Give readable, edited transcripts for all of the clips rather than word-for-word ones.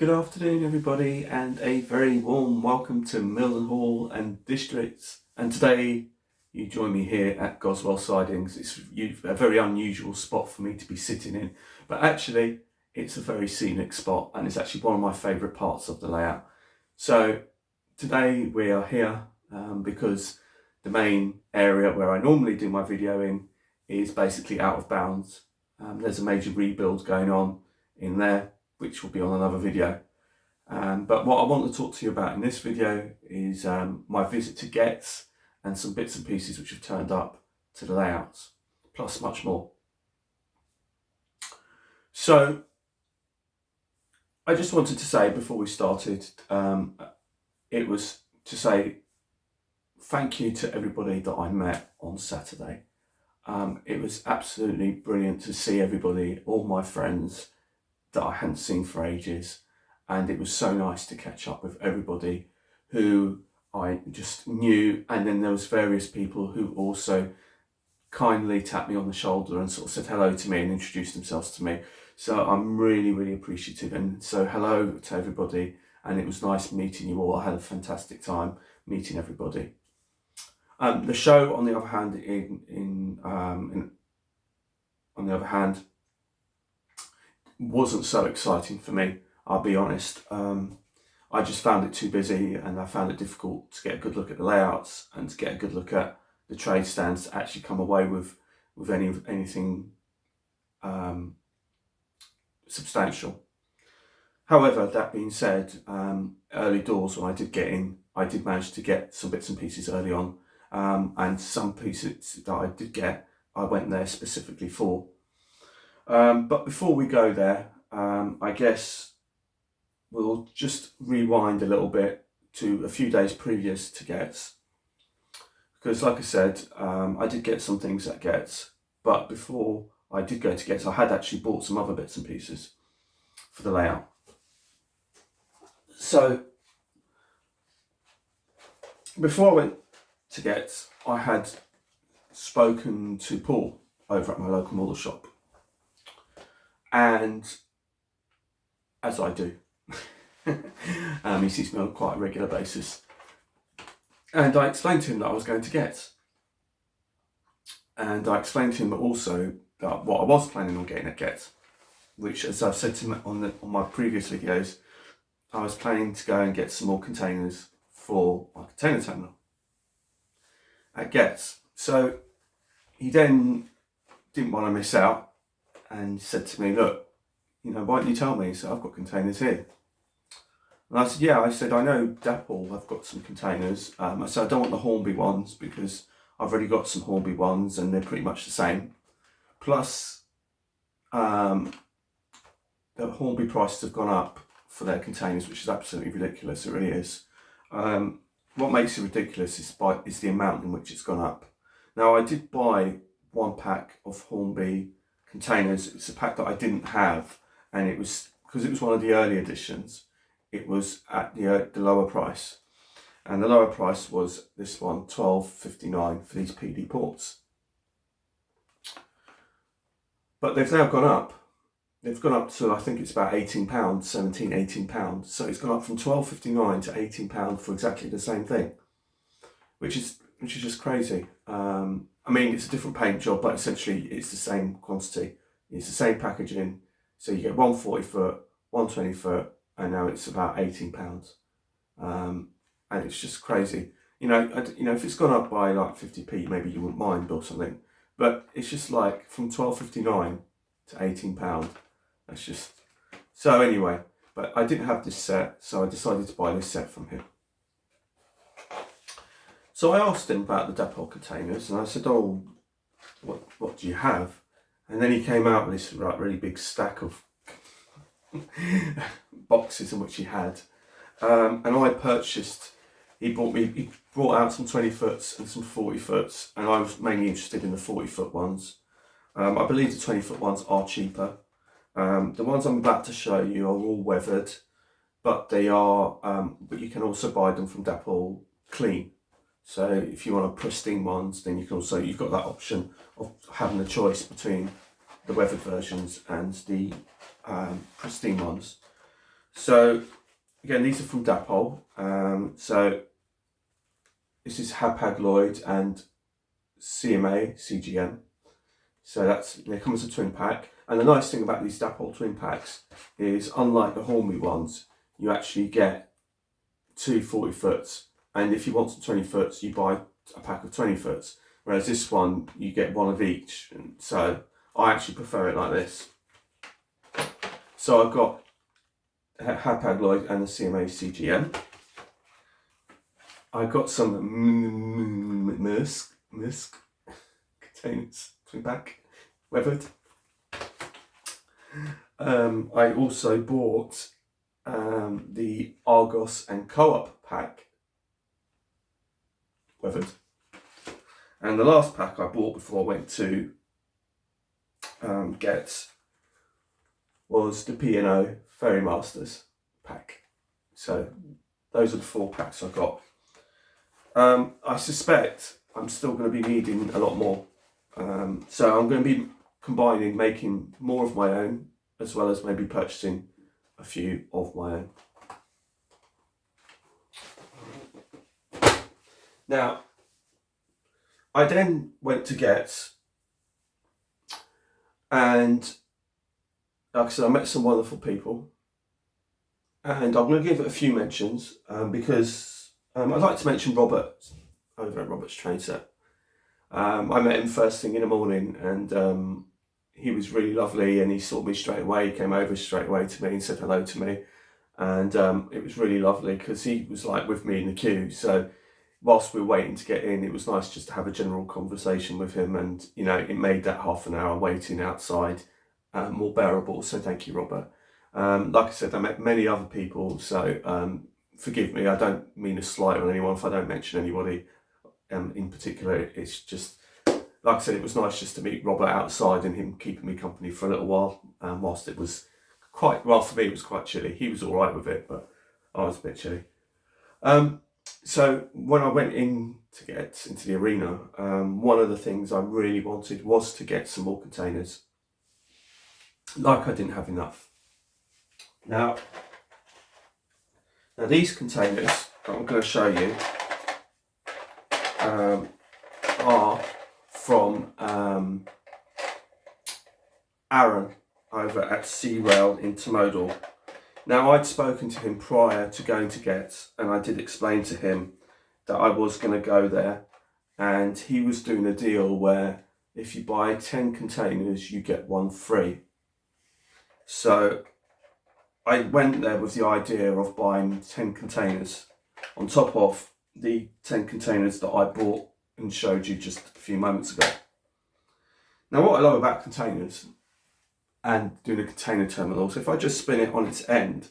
Good afternoon everybody, and a very warm welcome to Mildenhall and Districts. And today you join me here at Goswell Sidings. It's a very unusual spot for me to be sitting in, but actually it's a very scenic spot and it's actually one of my favourite parts of the layout. So today we are here because the main area where I normally do my video in is basically out of bounds. There's a major rebuild going on in there, which will be on another video. But what I want to talk to you about in this video is my visit to GETS and some bits and pieces which have turned up to the layouts, plus much more. So I just wanted to say before we started, it was to say thank you to everybody that I met on Saturday. It was absolutely brilliant to see everybody, all my friends that I hadn't seen for ages, and it was so nice to catch up with everybody who I just knew, and then there was various people who also kindly tapped me on the shoulder and sort of said hello to me and introduced themselves to me. So I'm really appreciative, and so hello to everybody, and it was nice meeting you all. I had a fantastic time meeting everybody. The show, on the other hand, wasn't so exciting for me, I'll be honest. I just found it too busy, and I found it difficult to get a good look at the layouts and to get a good look at the trade stands to actually come away with anything substantial. However, that being said, early doors when I did get in, I did manage to get some bits and pieces early on, and some pieces that I did get, I went there specifically for. But before we go there, I guess we'll just rewind a little bit to a few days previous to GETS, because like I said, I did get some things at GETS, but before I did go to GETS, I had actually bought some other bits and pieces for the layout. So before I went to GETS, I had spoken to Paul over at my local model shop, and as I do, he sees me on quite a regular basis, and I explained to him that I was going to GETS, and I explained to him also that what I was planning on getting at GETS, which, as I've said to him on my previous videos, I was planning to go and get some more containers for my container terminal at GETS. So he then didn't want to miss out and said to me, look, why don't you tell me? So I've got containers here. And I said, yeah, I know Dapple have got some containers. I said, I don't want the Hornby ones because I've already got some Hornby ones and they're pretty much the same. Plus, the Hornby prices have gone up for their containers, which is absolutely ridiculous. It really is. What makes it ridiculous is the amount in which it's gone up. Now, I did buy one pack of Hornby containers. It's a pack that I didn't have, and it was because it was one of the early editions. It was at the lower price, and the lower price was this one, $12.59 for these PD ports. But they've now gone up. They've gone up to, I think it's about £18, £18. So it's gone up from $12.59 to £18 for exactly the same thing, which is just crazy. I mean, it's a different paint job, but essentially it's the same quantity. It's the same packaging. So you get 140 foot, 120 foot, and now it's about £18. And it's just crazy. If it's gone up by like 50p, maybe you wouldn't mind or something. But it's just like from $12.59 to £18. That's just... So anyway, but I didn't have this set, so I decided to buy this set from him. So I asked him about the Dapple containers, and I said, oh, what do you have? And then he came out with this really big stack of boxes in which he had. And I purchased, he brought out some 20 foots and some 40 foots, and I was mainly interested in the 40 foot ones. I believe the 20 foot ones are cheaper. The ones I'm about to show you are all weathered, but but you can also buy them from Dapple clean. So if you want pristine ones, then you've got that option of having the choice between the weathered versions and the pristine ones. So again, these are from Dapol. So this is Hapag-Lloyd and CMA CGM. So they come as a twin pack. And the nice thing about these Dapol twin packs is, unlike the Hornby ones, you actually get 2 40-foots. And if you want some 20-foots, you buy a pack of 20-foots. Whereas this one, you get one of each. And so I actually prefer it like this. So I've got Hapag-Lloyd and the CMA CGM. I've got some Maersk containers, twin pack, weathered. I also bought the Argos and Co-op pack, weathered. And the last pack I bought before I went to Getz was the P&O Ferry Masters pack. So those are the 4 packs I got. I suspect I'm still going to be needing a lot more. So I'm going to be combining, making more of my own, as well as maybe purchasing a few of my own. Now, I then went to Getz, and like I said, I met some wonderful people, and I'm going to give it a few mentions because I'd like to mention Robert over at Robert's Train Set. I met him first thing in the morning, and he was really lovely, and he saw me straight away. He came over straight away to me and said hello to me, and it was really lovely because he was like with me in the queue. So whilst we were waiting to get in, it was nice just to have a general conversation with him, and you know, it made that half an hour waiting outside more bearable. So thank you, Robert. Like I said, I met many other people, so forgive me, I don't mean a slight on anyone if I don't mention anybody in particular. It's just, like I said, it was nice just to meet Robert outside and him keeping me company for a little while, whilst it was quite, well, for me it was quite chilly. He was all right with it, but I was a bit chilly. So when I went in to get into the arena, one of the things I really wanted was to get some more containers. Like I didn't have enough. Now these containers that I'm going to show you are from Aaron over at Sea Rail Intermodal. Now, I'd spoken to him prior to going to Getz, and I did explain to him that I was going to go there, and he was doing a deal where if you buy 10 containers, you get 1 free. So I went there with the idea of buying 10 containers on top of the 10 containers that I bought and showed you just a few moments ago. Now, what I love about containers and doing a container terminal, so if I just spin it on its end,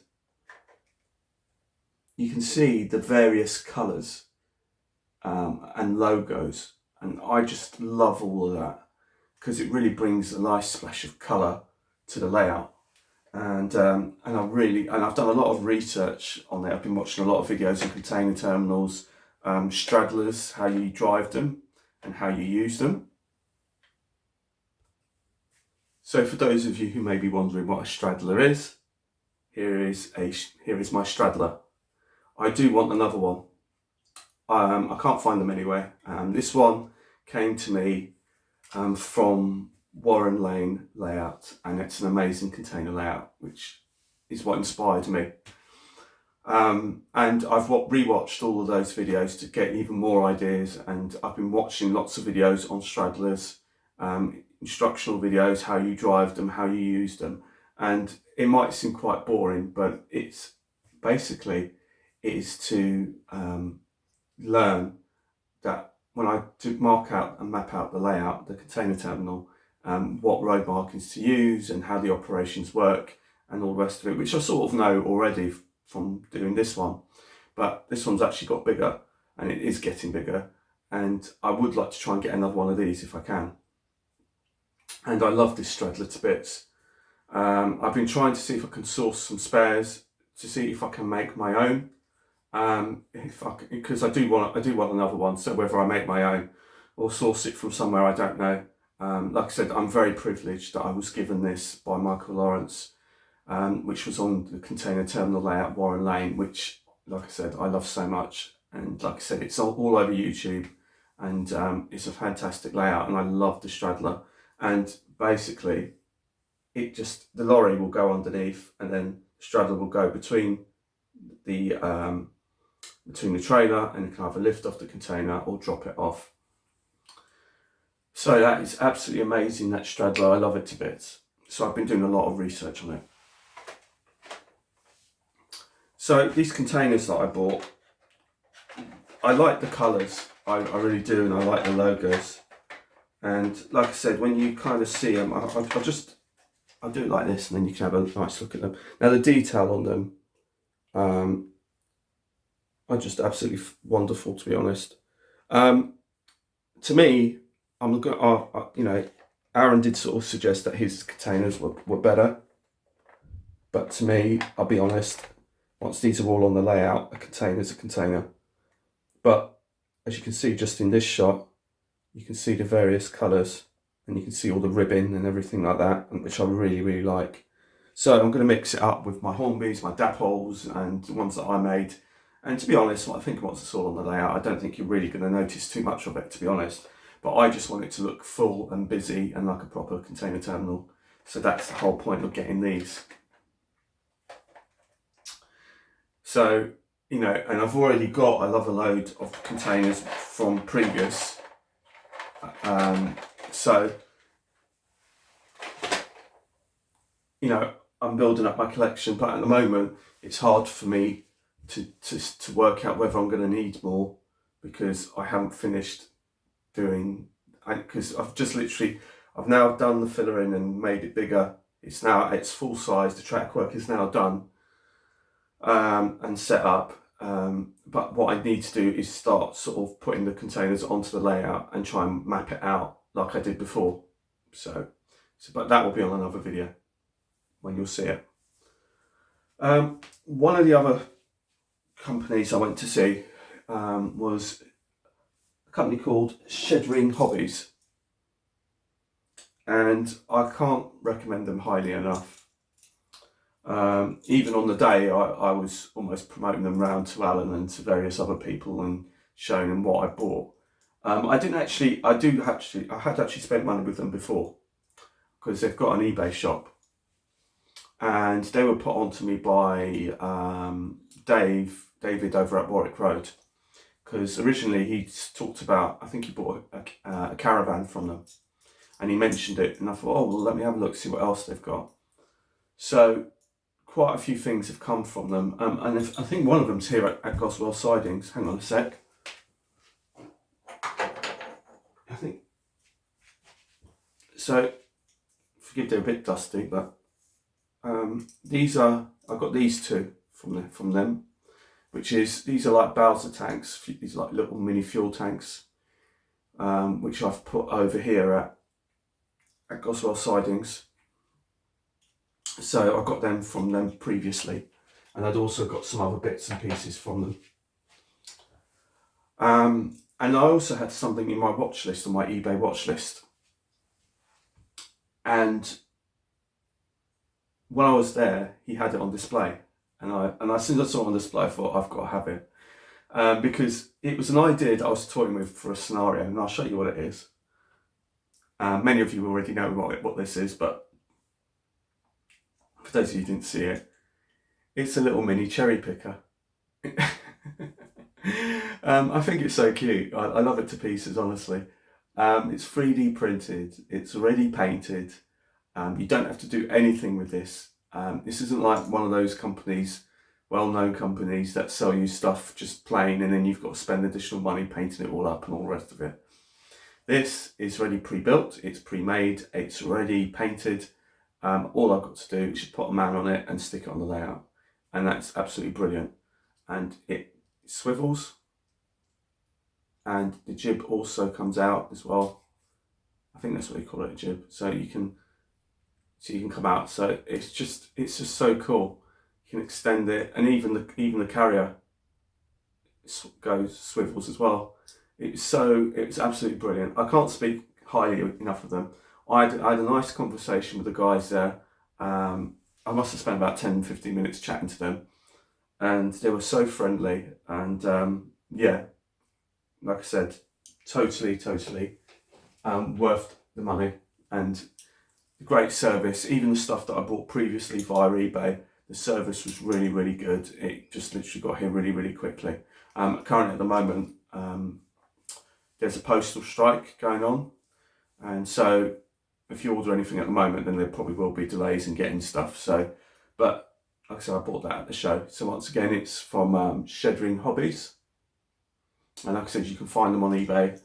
you can see the various colours and logos, and I just love all of that because it really brings a nice splash of colour to the layout. And I've done a lot of research on it. I've been watching a lot of videos on container terminals, straddlers, how you drive them and how you use them. So for those of you who may be wondering what a straddler is, here is my straddler. I do want another one. I can't find them anywhere. This one came to me from Warren Lane Layout, and it's an amazing container layout, which is what inspired me. And I've rewatched all of those videos to get even more ideas, and I've been watching lots of videos on straddlers, instructional videos, how you drive them, how you use them. And it might seem quite boring, but it's basically to learn that when I mark out and map out the layout, the container terminal, what road markings to use and how the operations work and all the rest of it, which I sort of know already from doing this one. But this one's actually got bigger, and it is getting bigger, and I would like to try and get another one of these if I can. And I love this straddler to bits. I've been trying to see if I can source some spares to see if I can make my own. Because I do want another one. So whether I make my own or source it from somewhere, I don't know. Like I said, I'm very privileged that I was given this by Michael Lawrence. which was on the container terminal layout Warren Lane, which, like I said, I love so much. And like I said, it's all over YouTube, and it's a fantastic layout, and I love the straddler. And basically, the lorry will go underneath, and then the straddler will go between the trailer, and you can either lift off the container or drop it off. So that is absolutely amazing, that straddler. I love it to bits. So I've been doing a lot of research on it. So these containers that I bought, I like the colours, I really do, and I like the logos. And like I said, when you kind of see them, I'll do it like this, and then you can have a nice look at them. Now the detail on them are just absolutely wonderful, to be honest. To me, Aaron did sort of suggest that his containers were better, but to me, I'll be honest, once these are all on the layout, a container's a container. But as you can see just in this shot, you can see the various colours, and you can see all the ribbon and everything like that, which I really, really like. So I'm going to mix it up with my Hornbys, my dap holes, and the ones that I made. And to be honest, I think once it's all on the layout, I don't think you're really going to notice too much of it, to be honest. But I just want it to look full and busy and like a proper container terminal. So that's the whole point of getting these. So, and I've already got, I love a load of containers from previous. So, I'm building up my collection, but at the moment it's hard for me to work out whether I'm going to need more, because I haven't finished because I've now done the filler in and made it bigger. It's full size. The track work is now done and set up. But what I need to do is start sort of putting the containers onto the layout and try and map it out like I did before. But that will be on another video when you'll see it. One of the other companies I went to see was a company called Hobbies, and I can't recommend them highly enough. Even on the day, I was almost promoting them round to Alan and to various other people and showing them what I bought. I had actually spent money with them before, because they've got an eBay shop, and they were put on to me by David over at Warwick Road, because originally he talked about, I think he bought a caravan from them, and he mentioned it, and I thought, oh well, let me have a look, see what else they've got. So quite a few things have come from them, and I think one of them's here at Goswell Sidings. Hang on a sec. I think so. Forgive, they're a bit dusty, but I've got these two from them, these are like Bowser tanks. These are like little mini fuel tanks, which I've put over here at Goswell Sidings. So I got them from them previously, and I'd also got some other bits and pieces from them. And I also had something in my watch list, on my eBay watch list. And when I was there, he had it on display, and as soon as I saw it on display, I thought, I've got to have it, because it was an idea that I was toying with for a scenario, and I'll show you what it is. Many of you already know what this is, but for those of you who didn't see it, it's a little mini cherry picker. I think it's so cute. I love it to pieces, honestly. It's 3D printed, it's already painted. You don't have to do anything with this. This isn't like one of those companies, well-known companies, that sell you stuff just plain, and then you've got to spend additional money painting it all up and all the rest of it. This is already pre-built, it's pre-made, it's already painted. All I've got to do is just put a man on it and stick it on the layout, and that's absolutely brilliant. And it swivels, and the jib also comes out as well. I think that's what they call it, a jib. So you can come out. So it's just so cool. You can extend it, and even the carrier swivels as well. It's absolutely brilliant. I can't speak highly enough of them. I had a nice conversation with the guys there. I I must have spent about 10-15 minutes chatting to them, and they were so friendly, and yeah, like I said, totally worth the money, and great service. Even the stuff that I bought previously via eBay, the service was really good. It just literally got here really quickly. Currently at the moment, there's a postal strike going on, and so if you order anything at the moment, then there probably will be delays in getting stuff. So, but like I said, I bought that at the show. So once again, it's from Hobbies, and like I said, you can find them on eBay,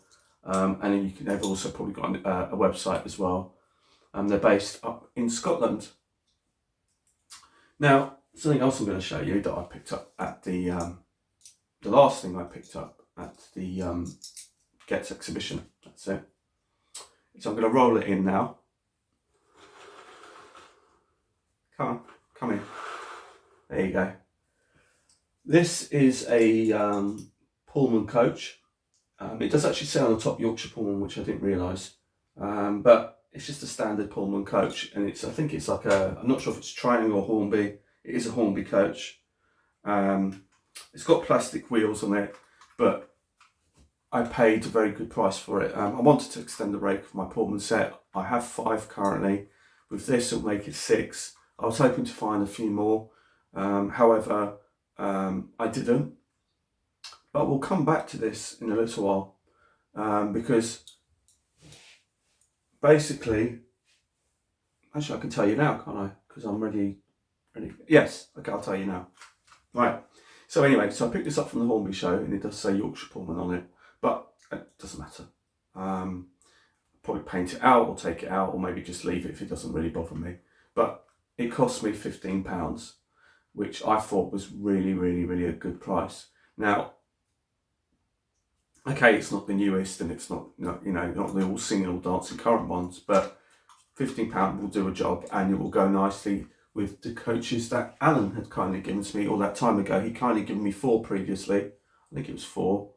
and then they've also probably got a website as well. They're based up in Scotland. Now, something else I'm going to show you that I picked up at the last thing I picked up at the GETS exhibition. That's it. So I'm going to roll it in now. Come in. There you go. This is a Pullman coach. It does actually say on the top Yorkshire Pullman, which I didn't realise. But it's just a standard Pullman coach, and I think it's like I'm not sure if it's Triangle or Hornby. It is a Hornby coach. It's got plastic wheels on it, but I paid a very good price for it. I wanted to extend the rake of my Pullman set. I have 5 currently. With this, it'll make it 6. I was hoping to find a few more. However, I didn't. But we'll come back to this in a little while, because basically, actually I can tell you now, can't I? Because I'm ready. Yes, okay, I'll tell you now. Right, so anyway, so I picked this up from the Hornby show, and it does say Yorkshire Pullman on it, but it doesn't matter. Probably paint it out or take it out, or maybe just leave it if it doesn't really bother me. But it cost me £15, which I thought was really a good price. Now, okay, it's not the newest, and it's not not the all singing, all dancing current ones, but £15 will do a job, and it will go nicely with the coaches that Alan had kindly given to me all that time ago. He kindly given me 4 previously. I think it was 4,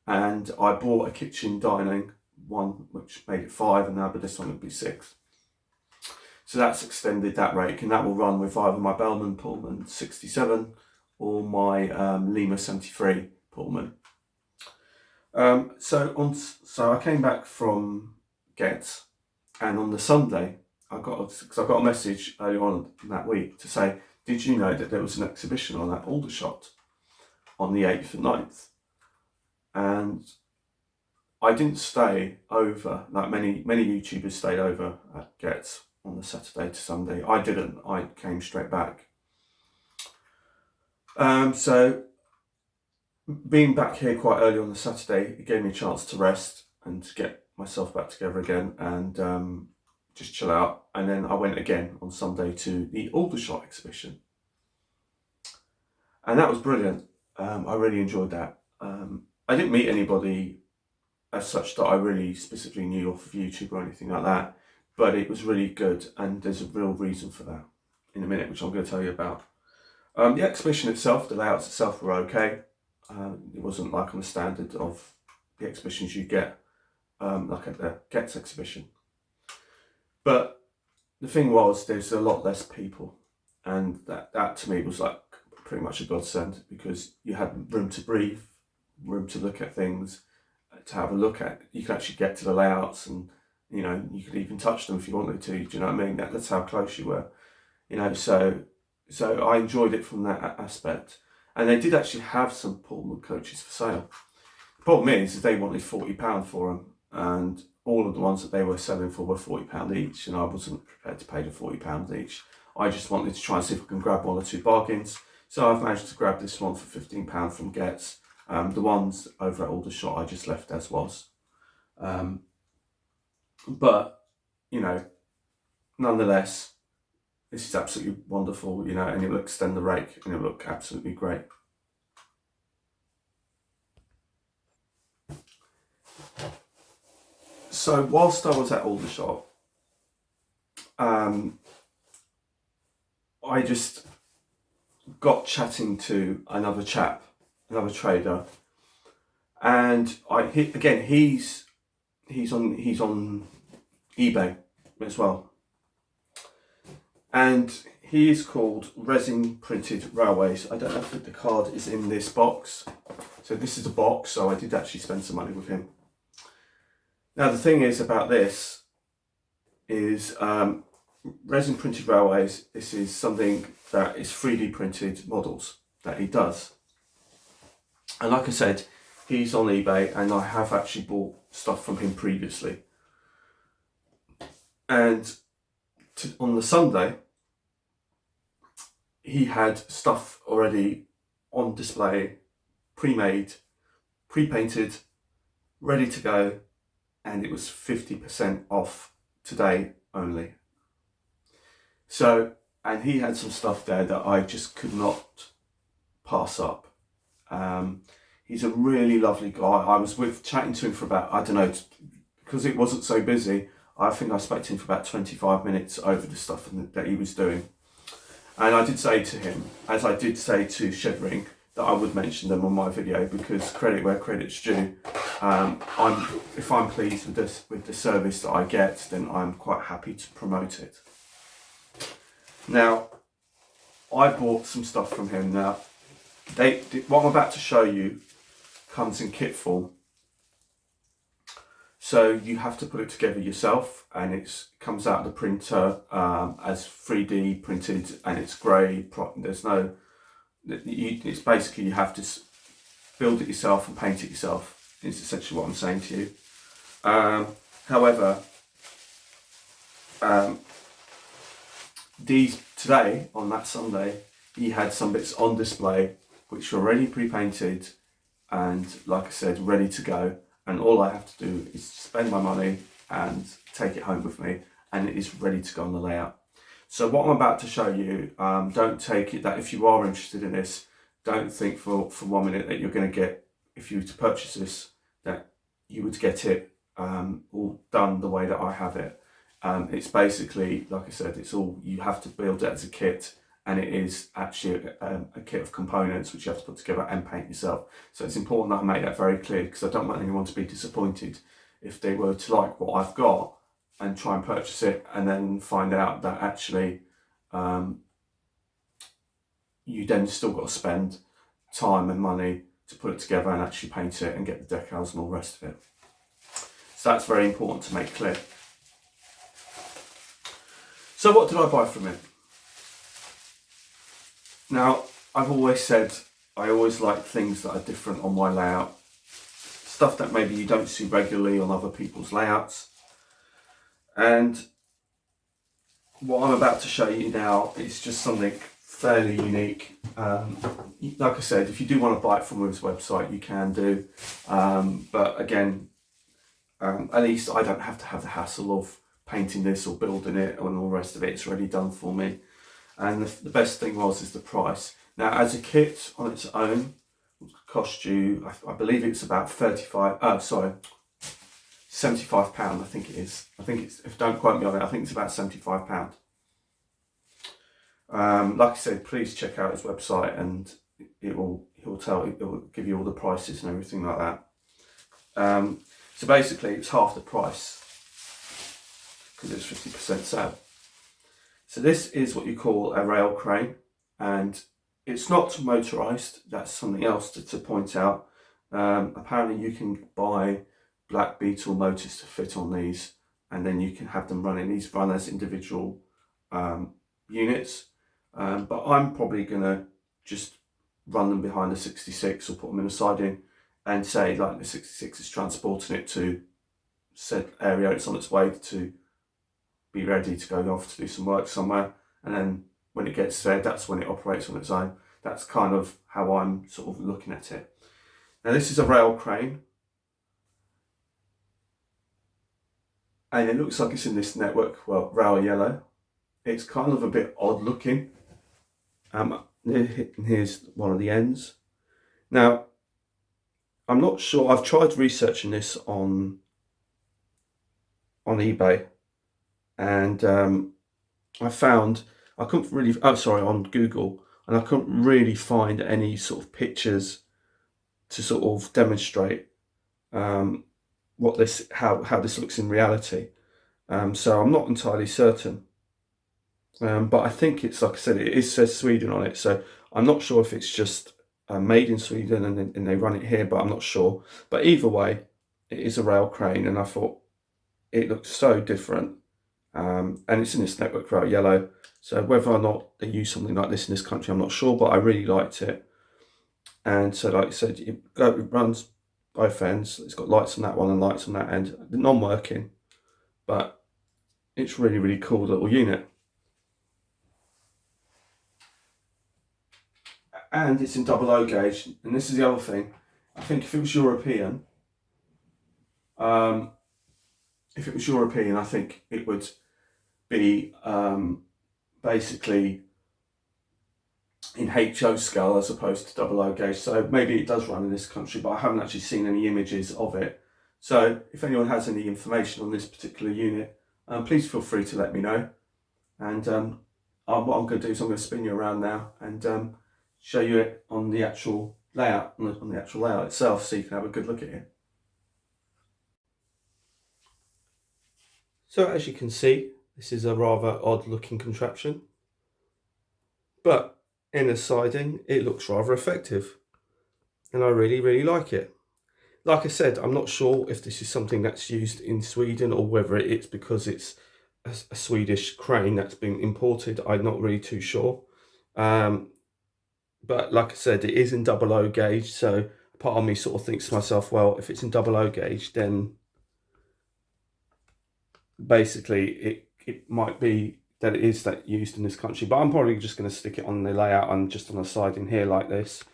and I bought a kitchen dining one, which made it 5, and now but this one would be 6. So that's extended that rake, and that will run with either my Bellman Pullman 67 or my Lima 73 Pullman. So I came back from GETS, and on the Sunday I got a message earlier on that week to say, did you know that there was an exhibition on at Aldershot on the 8th and 9th? And I didn't stay over, like many YouTubers stayed over at GETS on the Saturday to Sunday. I didn't. I came straight back. So being back here quite early on the Saturday, it gave me a chance to rest and to get myself back together again, and just chill out. And then I went again on Sunday to the Aldershot Exhibition, and that was brilliant. I really enjoyed that. I didn't meet anybody as such that I really specifically knew off of YouTube or anything like that, but it was really good, and there's a real reason for that in a minute, which I'm going to tell you about. The exhibition itself, the layouts itself were okay. It wasn't like on the standard of the exhibitions you get, like at the GETS exhibition. But the thing was, there's a lot less people, and that to me was like pretty much a godsend, because you had room to breathe, room to look at things, to have a look at. You could actually get to the layouts, and you could even touch them if you wanted to. Do you know what I mean? That's how close you were. So I enjoyed it from that aspect. And they did actually have some Pullman coaches for sale. The problem is they wanted £40 for them, and all of the ones that they were selling for were £40 each, and I wasn't prepared to pay the £40 each. I just wanted to try and see if I can grab 1 or 2 bargains. So I've managed to grab this one for £15 from GETS. The ones over at Aldershot I just left as was. But, nonetheless, this is absolutely wonderful, and it will extend the rake, and it will look absolutely great. So whilst I was at Aldershot, I just got chatting to another trader, and he's on eBay as well. And he is called Resin Printed Railways. I don't know if the card is in this box. So this is a box, so I did actually spend some money with him. Now the thing is about this is Resin Printed Railways, this is something that is 3D printed models that he does. And like I said, he's on eBay, and I have actually bought stuff from him previously. And on the Sunday, he had stuff already on display, pre-made, pre-painted, ready to go, and it was 50% off today only. So, and he had some stuff there that I just could not pass up. He's a really lovely guy. I was chatting to him for about, I don't know, because it wasn't so busy, I think I spoke to him for about 25 minutes over the stuff that he was doing. And I did say to him, as I did say to Shedring, that I would mention them on my video, because credit where credit's due. If I'm pleased with the service that I get, then I'm quite happy to promote it. Now, I bought some stuff from him. Now, what I'm about to show you comes in kit form. So you have to put it together yourself, and it comes out of the printer as 3D printed, and it's grey. There's no, it's basically you have to build it yourself and paint it yourself. It's essentially what I'm saying to you. However, today, on that Sunday, he had some bits on display which were already pre-painted and, like I said, ready to go. And all I have to do is spend my money and take it home with me, and it is ready to go on the layout. So what I'm about to show you, don't take it that if you are interested in this, don't think for 1 minute that you're going to get, if you were to purchase this, that you would get it all done the way that I have it. It's basically, like I said, it's all, you have to build it as a kit, and it is actually a kit of components which you have to put together and paint yourself. So it's important that I make that very clear, because I don't want anyone to be disappointed if they were to like what I've got and try and purchase it, and then find out that actually you then still got to spend time and money to put it together and actually paint it and get the decals and all the rest of it. So that's very important to make clear. So what did I buy from him? Now, I've always said I always like things that are different on my layout. Stuff that maybe you don't see regularly on other people's layouts. And what I'm about to show you now is just something fairly unique. Like I said, if you do want to buy it from his website, you can do. But again, at least I don't have to have the hassle of painting this or building it and all the rest of it. It's already done for me. And the best thing is the price. Now, as a kit on its own, it would cost you, I believe it's about £75, I think it is. I think it's, if don't quote me on it, I think it's about £75. Like I said, please check out his website, and it will give you all the prices and everything like that. So basically, it's half the price because it's 50% sale. So this is what you call a rail crane, and it's not motorised. That's something else to point out. Apparently you can buy Black Beetle motors to fit on these, and then you can have them running. These run as individual units, but I'm probably going to just run them behind the 66 or put them in a siding, and say like the 66 is transporting it to said area it's on its way to be ready to go off to do some work somewhere, and then when it gets there, that's when it operates on its own. That's kind of how I'm sort of looking at it. Now this is a rail crane, and it looks like it's in this network, well, rail yellow. It's kind of a bit odd looking. Here's one of the ends. Now, I'm not sure, I've tried researching this on eBay, and I found, I couldn't really, on Google, and I couldn't really find any sort of pictures to sort of demonstrate how this looks in reality. So I'm not entirely certain. But I think it's, like I said, it says Sweden on it, so I'm not sure if it's just made in Sweden and they run it here, but I'm not sure. But either way, it is a rail crane, and I thought it looks so different. And it's in this network rail yellow, so whether or not they use something like this in this country, I'm not sure, but I really liked it. And so, like I said, it runs both ends. It's got lights on that one and lights on that end, non-working, but it's really, really cool little unit. And it's in double O gauge, and this is the other thing. I think if it was European, I think it would be basically in HO scale as opposed to double O gauge. So maybe it does run in this country, but I haven't actually seen any images of it. So if anyone has any information on this particular unit, please feel free to let me know. And what I'm going to do is I'm going to spin you around now and show you it on the actual layout, on the actual layout itself, so you can have a good look at it. So as you can see, this is a rather odd looking contraption, but in the siding it looks rather effective, and I really, really like it. Like I said, I'm not sure if this is something that's used in Sweden or whether it's because it's a Swedish crane that's been imported. I'm not really too sure. But like I said, it is in double O gauge, so part of me sort of thinks to myself, well, if it's in double O gauge, then basically it might be that it is that used in this country. But I'm probably just going to stick it on the layout and just on the side in here like this.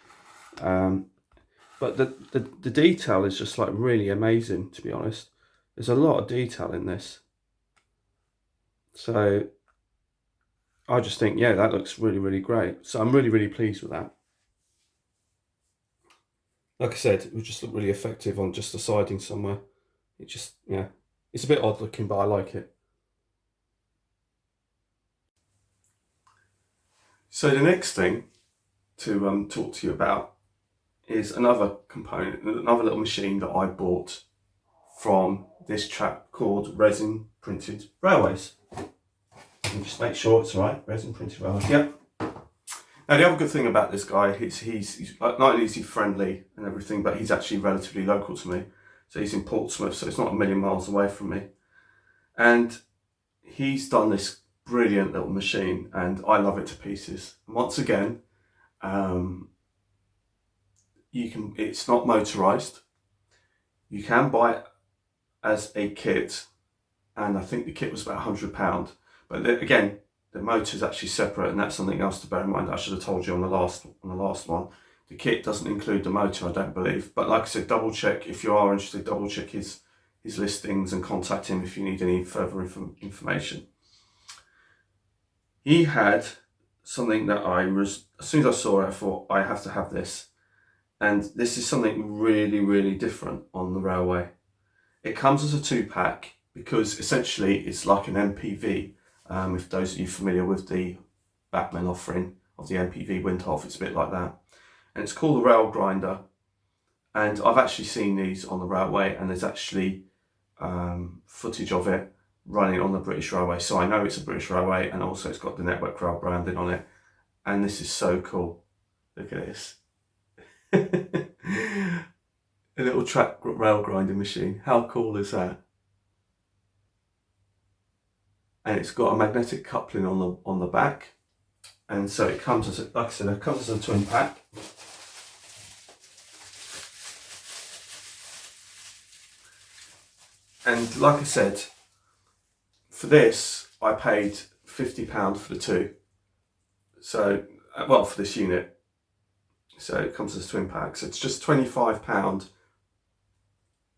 But the detail is just like really amazing, to be honest. There's a lot of detail in this. So I just think, yeah, that looks really, really great. So I'm really, really pleased with that. Like I said, it would just look really effective on just the siding somewhere. It just, yeah, it's a bit odd looking, but I like it. So the next thing to talk to you about is another component, another little machine that I bought from this chap called Resin Printed Railways. And just make sure it's right, Resin Printed Railways. Yep. Now the other good thing about this guy is he's not only is he friendly and everything, but he's actually relatively local to me. So he's in Portsmouth, so it's not a million miles away from me. And he's done this brilliant little machine, and I love it to pieces. And once again, it's not motorized. You can buy it as a kit, and I think the kit was about £100. But again, the motor is actually separate, and that's something else to bear in mind. I should have told you on the last one. The kit doesn't include the motor, I don't believe. But like I said, double check if you are interested. Double check his listings and contact him if you need any further information. He had something that as soon as I saw it, I thought I have to have this. And this is something really, really different on the railway. It comes as a 2-pack because essentially it's like an MPV. If those of you familiar with the Batman offering of the MPV Windhoff, it's a bit like that. And it's called the Rail Grinder. And I've actually seen these on the railway, and there's actually footage of it running on the British Railway. So I know it's a British Railway, and also it's got the Network Rail branding on it. And this is so cool. Look at this. A little track rail grinding machine. How cool is that? And it's got a magnetic coupling on the back, and so it comes as like I said, it comes as a twin pack. And like I said, for this I paid £50 for the two. So for this unit. So it comes as a twin pack. So it's just £25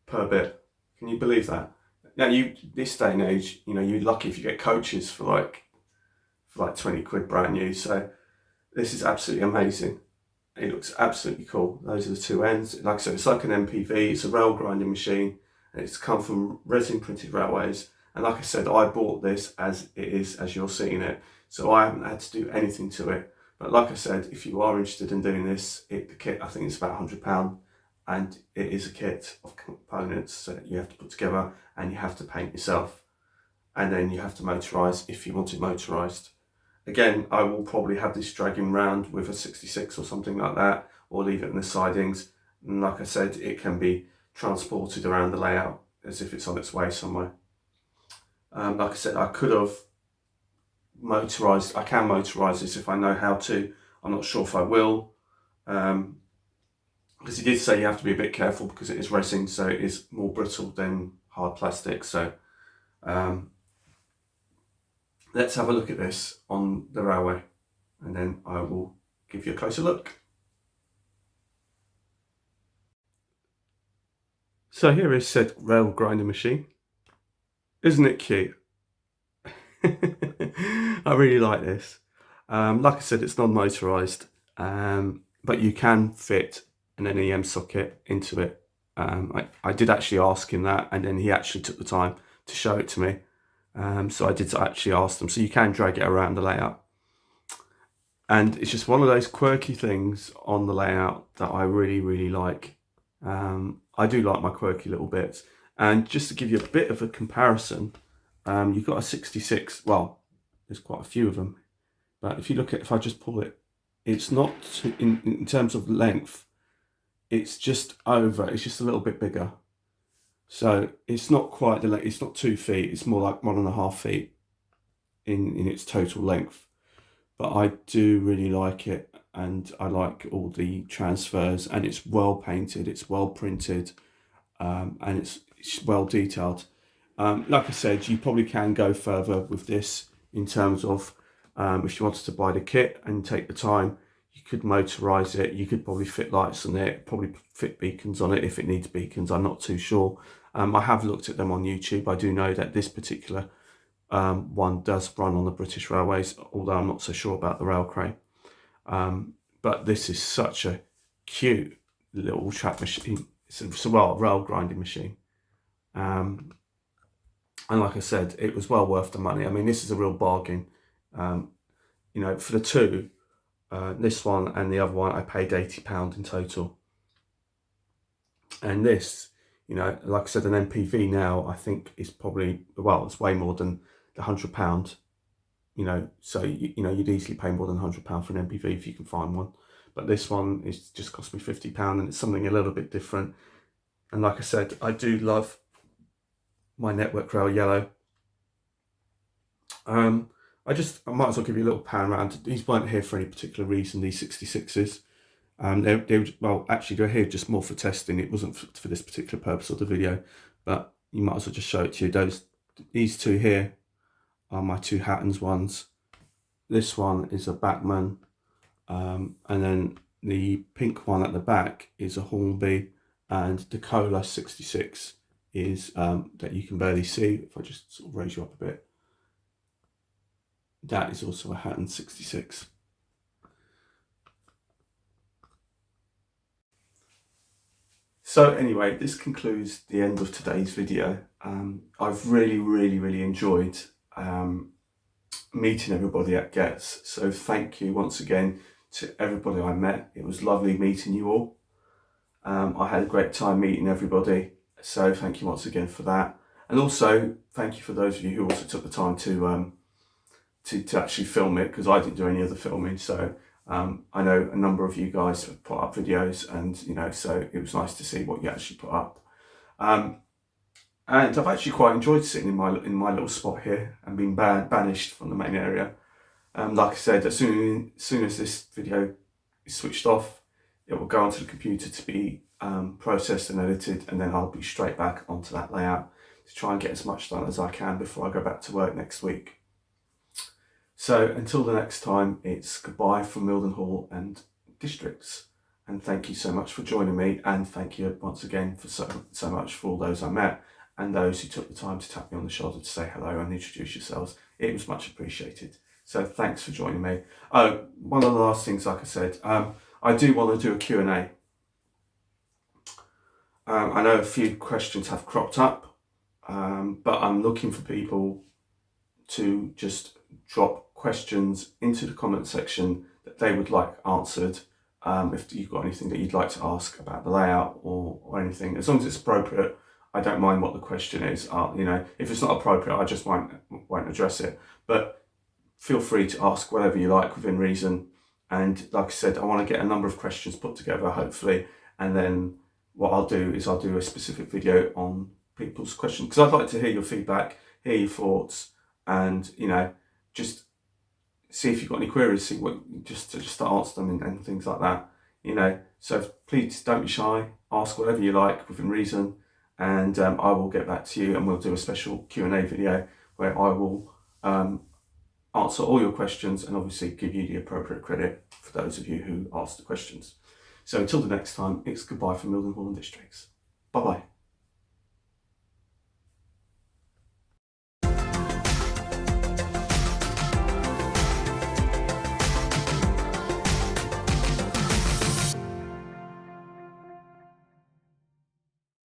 per bit. Can you believe that? Now, this day and age, you're lucky if you get coaches for like 20 quid brand new. So this is absolutely amazing. It looks absolutely cool. Those are the two ends. Like I said, it's like an MPV. It's a rail grinding machine. And it's come from Resin Printed Railways. And like I said, I bought this as it is, as you're seeing it. So I haven't had to do anything to it. But like I said, if you are interested in doing this, the kit, I think it's about £100. And it is a kit of components that you have to put together, and you have to paint yourself, and then you have to motorise if you want it motorised. Again, I will probably have this dragging round with a 66 or something like that, or leave it in the sidings. And like I said, it can be transported around the layout as if it's on its way somewhere. Like I said, I could have motorised, I can motorise this if I know how to. I'm not sure if I will. Because he did say you have to be a bit careful because it is resin, so it is more brittle than hard plastic. So let's have a look at this on the railway, and then I will give you a closer look. So here is said rail grinding machine. Isn't it cute? I really like this. Like I said, it's non-motorised, but you can fit an NEM socket into it. I did actually ask him that, and then he actually took the time to show it to me. So I did actually ask them. So you can drag it around the layout. And it's just one of those quirky things on the layout that I really, really like. I do like my quirky little bits. And just to give you a bit of a comparison, you've got a 66, well, there's quite a few of them. But if you look at, if I just pull it, it's not, in terms of length, it's just over, it's just a little bit bigger. So it's not quite the length, it's not 2 feet, it's more like 1.5 feet in its total length. But I do really like it, and I like all the transfers, and it's well painted, it's well printed, and it's well detailed. Like I said, you probably can go further with this in terms of if you wanted to buy the kit and take the time, you could motorise it, you could probably fit lights on it, probably fit beacons on it if it needs beacons, I'm not too sure. I have looked at them on YouTube. I do know that this particular one does run on the British Railways, although I'm not so sure about the rail crane. But this is such a cute little track machine. It's a rail grinding machine. And like I said, it was well worth the money. I mean, this is a real bargain. You know, for the two, this one and the other one, I paid £80 in total. And this, you know, like I said, an MPV now, I think is probably, well, it's way more than the £100. You know, so you know, you'd easily pay more than £100 for an MPV if you can find one. But this one is just cost me £50, and it's something a little bit different. And like I said, I do love my Network Rail yellow. I might as well give you a little pan around. These weren't here for any particular reason, these 66s. Well, actually, they're here just more for testing. It wasn't for this particular purpose of the video, but you might as well just show it to you. These two here are my two Hattons ones. This one is a Bachmann, and then the pink one at the back is a Hornby, and the Cola 66 is that you can barely see. If I just sort of raise you up a bit, that is also a Hatton 66. So anyway, this concludes the end of today's video. I've really enjoyed meeting everybody at GETS. So thank you once again to everybody I met. It was lovely meeting you all. I had a great time meeting everybody. So thank you once again for that. And also thank you for those of you who also took the time to actually film it, because I didn't do any of the filming. So I know a number of you guys have put up videos, and you know, so it was nice to see what you actually put up. And I've actually quite enjoyed sitting in my little spot here and being banished from the main area. Like I said, as soon as this video is switched off, it will go onto the computer to be processed and edited, and then I'll be straight back onto that layout to try and get as much done as I can before I go back to work next week. So until the next time, it's goodbye from Mildenhall and districts. And thank you so much for joining me, and thank you once again for so much for all those I met and those who took the time to tap me on the shoulder to say hello and introduce yourselves. It was much appreciated. So thanks for joining me. Oh, one of the last things, like I said, I do want to do a Q&A. I know a few questions have cropped up, but I'm looking for people to just drop questions into the comment section that they would like answered. If you've got anything that you'd like to ask about the layout or anything, as long as it's appropriate, I don't mind what the question is. You know, if it's not appropriate, I just won't address it. But feel free to ask whatever you like within reason. And like I said, I want to get a number of questions put together, hopefully, and then what I'll do is I'll do a specific video on people's questions, because I'd like to hear your feedback, hear your thoughts, and just see if you've got any queries, see what just to answer them and things like that. So please don't be shy, ask whatever you like within reason, and I will get back to you, and we'll do a special Q&A video where I will answer all your questions and obviously give you the appropriate credit for those of you who asked the questions. So until the next time, it's goodbye from Mildenhall and Districts. Bye bye.